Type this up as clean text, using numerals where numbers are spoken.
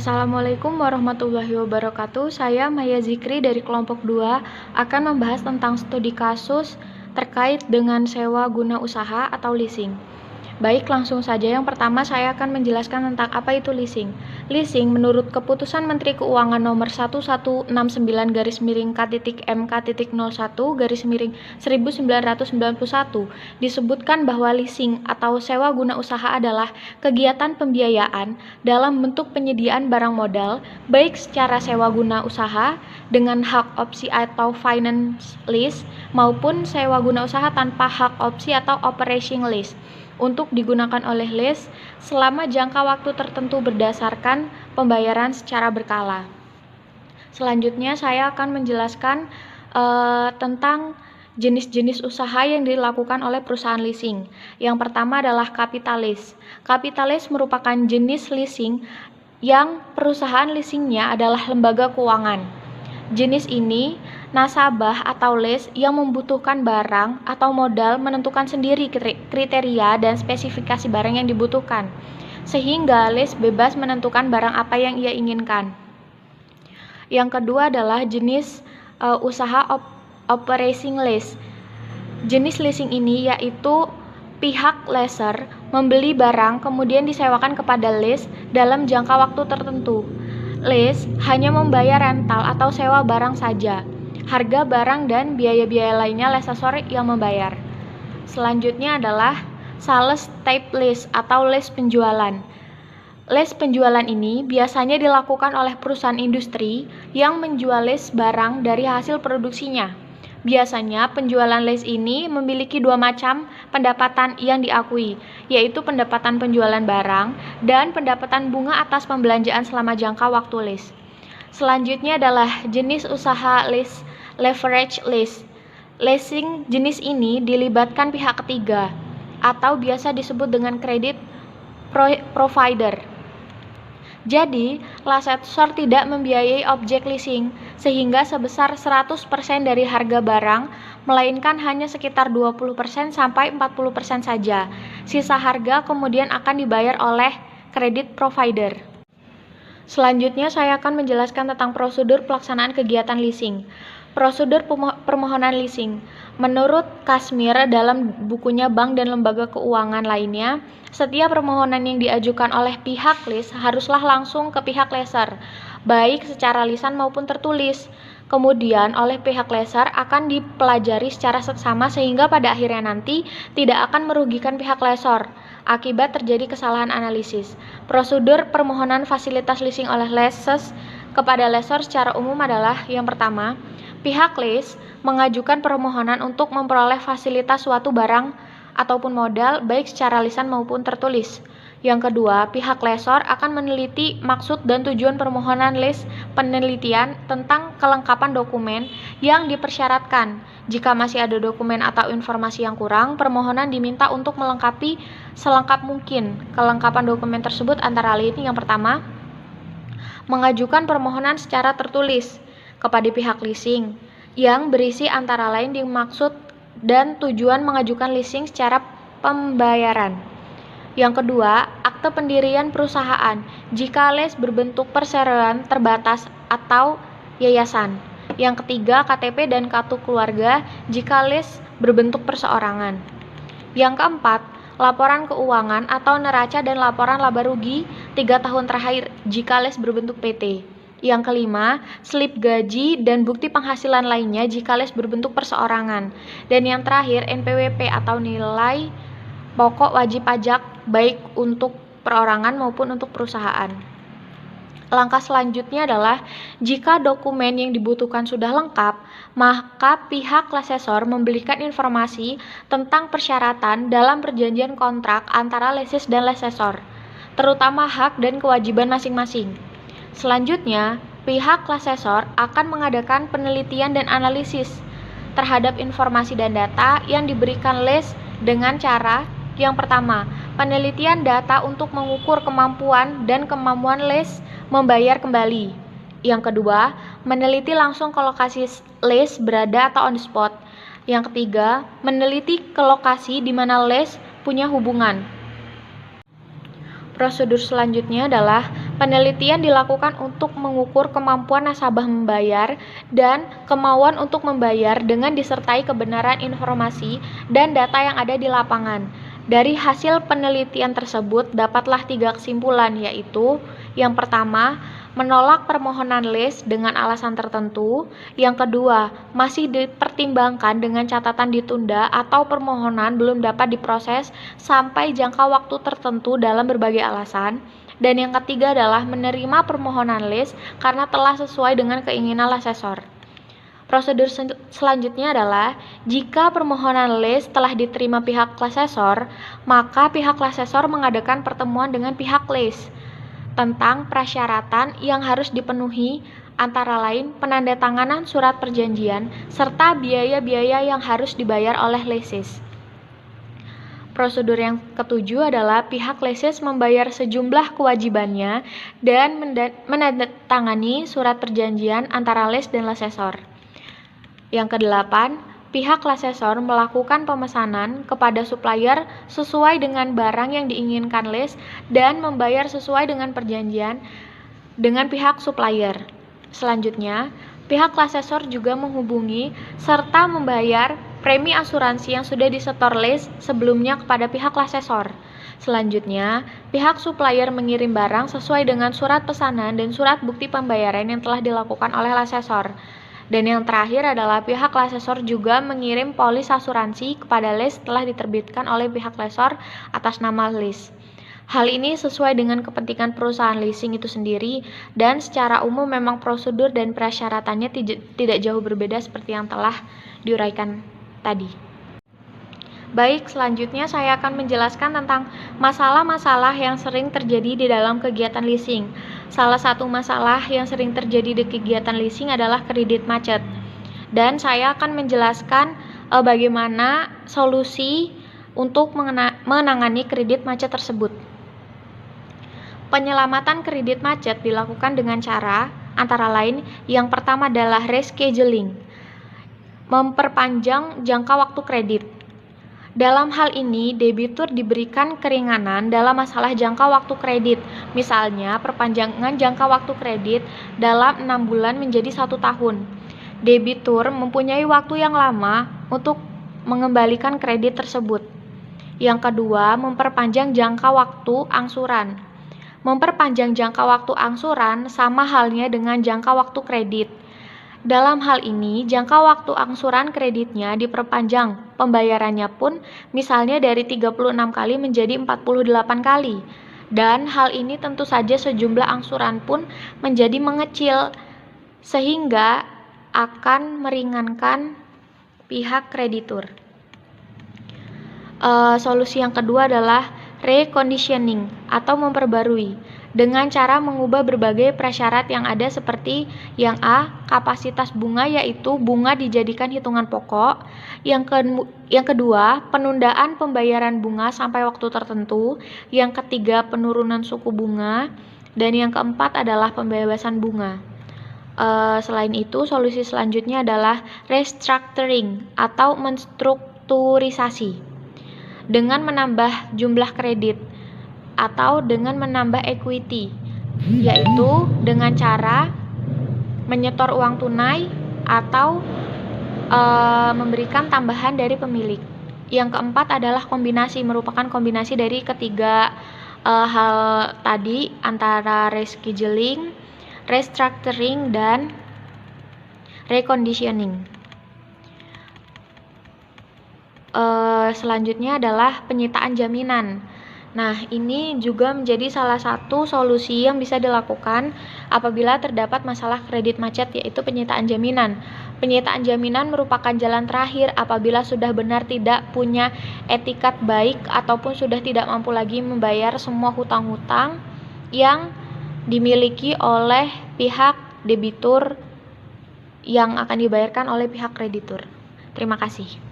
Assalamualaikum warahmatullahi wabarakatuh. Saya Maya Zikri dari kelompok 2 akan membahas tentang studi kasus terkait dengan sewa guna usaha atau leasing. Baik, langsung saja. Yang pertama saya akan menjelaskan tentang apa itu leasing. Leasing menurut Keputusan Menteri Keuangan Nomor 1169/K.M.K.01/1991 disebutkan bahwa leasing atau sewa guna usaha adalah kegiatan pembiayaan dalam bentuk penyediaan barang modal baik secara sewa guna usaha dengan hak opsi atau finance lease maupun sewa guna usaha tanpa hak opsi atau operating lease untuk digunakan oleh lease selama jangka waktu tertentu berdasarkan pembayaran secara berkala. Selanjutnya saya akan menjelaskan tentang jenis-jenis usaha yang dilakukan oleh perusahaan leasing. Yang pertama adalah capital lease. Capital lease merupakan jenis leasing yang perusahaan leasingnya adalah lembaga keuangan. Jenis ini nasabah atau lease yang membutuhkan barang atau modal menentukan sendiri kriteria dan spesifikasi barang yang dibutuhkan, sehingga lease bebas menentukan barang apa yang ia inginkan. Yang kedua adalah jenis usaha operating lease. Jenis leasing ini yaitu pihak lessor membeli barang kemudian disewakan kepada lease dalam jangka waktu tertentu. Lease hanya membayar rental atau sewa barang saja. Harga barang dan biaya-biaya lainnya lessor yang membayar. Selanjutnya adalah sales type lease atau lease penjualan. Lease penjualan ini biasanya dilakukan oleh perusahaan industri yang menjual lease barang dari hasil produksinya. Biasanya penjualan lease ini memiliki dua macam pendapatan yang diakui, yaitu pendapatan penjualan barang dan pendapatan bunga atas pembelanjaan selama jangka waktu lease. Selanjutnya adalah jenis usaha lease leverage lease. Leasing jenis ini dilibatkan pihak ketiga atau biasa disebut dengan credit provider. Jadi, lessor tidak membiayai objek leasing sehingga sebesar 100% dari harga barang, melainkan hanya sekitar 20% sampai 40% saja. Sisa harga kemudian akan dibayar oleh credit provider. Selanjutnya saya akan menjelaskan tentang prosedur pelaksanaan kegiatan leasing. Prosedur permohonan leasing. Menurut Kashmir dalam bukunya Bank dan Lembaga Keuangan lainnya, setiap permohonan yang diajukan oleh pihak lease haruslah langsung ke pihak lessor, baik secara lisan maupun tertulis. Kemudian oleh pihak lessor akan dipelajari secara seksama sehingga pada akhirnya nanti tidak akan merugikan pihak lessor akibat terjadi kesalahan analisis. Prosedur permohonan fasilitas leasing oleh lessor kepada lessor secara umum adalah yang pertama, pihak lease mengajukan permohonan untuk memperoleh fasilitas suatu barang ataupun modal baik secara lisan maupun tertulis. Yang kedua, pihak lessor akan meneliti maksud dan tujuan permohonan lease, penelitian tentang kelengkapan dokumen yang dipersyaratkan. Jika masih ada dokumen atau informasi yang kurang, permohonan diminta untuk melengkapi selengkap mungkin. Kelengkapan dokumen tersebut antara lain yang pertama, mengajukan permohonan secara tertulis kepada pihak leasing yang berisi antara lain dimaksud dan tujuan mengajukan leasing secara pembayaran. Yang kedua, akte pendirian perusahaan jika lease berbentuk perseroan terbatas atau yayasan. Yang ketiga, KTP dan kartu keluarga jika lease berbentuk perseorangan. Yang keempat, laporan keuangan atau neraca dan laporan laba rugi 3 tahun terakhir jika lease berbentuk PT. Yang kelima, slip gaji dan bukti penghasilan lainnya jika lease berbentuk perseorangan. Dan yang terakhir, NPWP atau nilai pokok wajib pajak baik untuk perorangan maupun untuk perusahaan. Langkah selanjutnya adalah jika dokumen yang dibutuhkan sudah lengkap, maka pihak lessor memberikan informasi tentang persyaratan dalam perjanjian kontrak antara lessees dan lessor, terutama hak dan kewajiban masing-masing. Selanjutnya, pihak lessor akan mengadakan penelitian dan analisis terhadap informasi dan data yang diberikan lease dengan cara yang pertama, penelitian data untuk mengukur kemampuan dan kemampuan lease membayar kembali. Yang kedua, meneliti langsung ke lokasi lease berada atau on the spot. Yang ketiga, meneliti ke lokasi di mana lease punya hubungan. Prosedur selanjutnya adalah Penelitian dilakukan untuk mengukur kemampuan nasabah membayar dan kemauan untuk membayar dengan disertai kebenaran informasi dan data yang ada di lapangan. Dari hasil penelitian tersebut dapatlah 3 kesimpulan, yaitu yang pertama, menolak permohonan lease dengan alasan tertentu. Yang kedua, masih dipertimbangkan dengan catatan ditunda atau permohonan belum dapat diproses sampai jangka waktu tertentu dalam berbagai alasan. Dan yang ketiga adalah menerima permohonan lease karena telah sesuai dengan keinginan lesesor. Prosedur selanjutnya adalah jika permohonan lease telah diterima pihak lesesor, maka pihak lesesor mengadakan pertemuan dengan pihak lease tentang persyaratan yang harus dipenuhi, antara lain penandatanganan surat perjanjian serta biaya-biaya yang harus dibayar oleh leases. Prosedur yang ketujuh adalah pihak leases membayar sejumlah kewajibannya dan menandatangani surat perjanjian antara lease dan lesesor. Yang kedelapan, pihak lesesor melakukan pemesanan kepada supplier sesuai dengan barang yang diinginkan lease dan membayar sesuai dengan perjanjian dengan pihak supplier. Selanjutnya, pihak lesesor juga menghubungi serta membayar premi asuransi yang sudah disetor lease sebelumnya kepada pihak lesesor. Selanjutnya, pihak supplier mengirim barang sesuai dengan surat pesanan dan surat bukti pembayaran yang telah dilakukan oleh lesesor. Dan yang terakhir adalah pihak lesesor juga mengirim polis asuransi kepada lease telah diterbitkan oleh pihak lessor atas nama lease. Hal ini sesuai dengan kepentingan perusahaan leasing itu sendiri dan secara umum memang prosedur dan persyaratannya tidak jauh berbeda seperti yang telah diuraikan tadi. Baik, selanjutnya saya akan menjelaskan tentang masalah-masalah yang sering terjadi di dalam kegiatan leasing. Salah satu masalah yang sering terjadi di kegiatan leasing adalah kredit macet. Dan saya akan menjelaskan bagaimana solusi untuk menangani kredit macet tersebut. Penyelamatan kredit macet dilakukan dengan cara antara lain yang pertama adalah rescheduling, memperpanjang jangka waktu kredit. Dalam hal ini, debitur diberikan keringanan dalam masalah jangka waktu kredit. Misalnya, perpanjangan jangka waktu kredit dalam 6 bulan menjadi 1 tahun. Debitur mempunyai waktu yang lama untuk mengembalikan kredit tersebut. Yang kedua, memperpanjang jangka waktu angsuran. Memperpanjang jangka waktu angsuran sama halnya dengan jangka waktu kredit. Dalam hal ini, jangka waktu angsuran kreditnya diperpanjang, pembayarannya pun misalnya dari 36 kali menjadi 48 kali. Dan hal ini tentu saja sejumlah angsuran pun menjadi mengecil, sehingga akan meringankan pihak kreditur. Solusi yang kedua adalah reconditioning atau memperbarui dengan cara mengubah berbagai prasyarat yang ada seperti yang A, kapasitas bunga yaitu bunga dijadikan hitungan pokok. Yang kedua, penundaan pembayaran bunga sampai waktu tertentu. Yang ketiga, penurunan suku bunga. Dan yang keempat adalah pembebasan bunga. Selain itu, solusi selanjutnya adalah restructuring atau menstrukturisasi dengan menambah jumlah kredit atau dengan menambah equity, yaitu dengan cara menyetor uang tunai atau memberikan tambahan dari pemilik. Yang keempat adalah kombinasi, merupakan kombinasi dari ketiga hal tadi antara rescheduling, restructuring, dan reconditioning. Selanjutnya adalah penyitaan jaminan. Nah, ini juga menjadi salah satu solusi yang bisa dilakukan apabila terdapat masalah kredit macet, yaitu penyitaan jaminan. Penyitaan jaminan merupakan jalan terakhir apabila sudah benar tidak punya etikat baik ataupun sudah tidak mampu lagi membayar semua hutang-hutang yang dimiliki oleh pihak debitur yang akan dibayarkan oleh pihak kreditur. Terima kasih.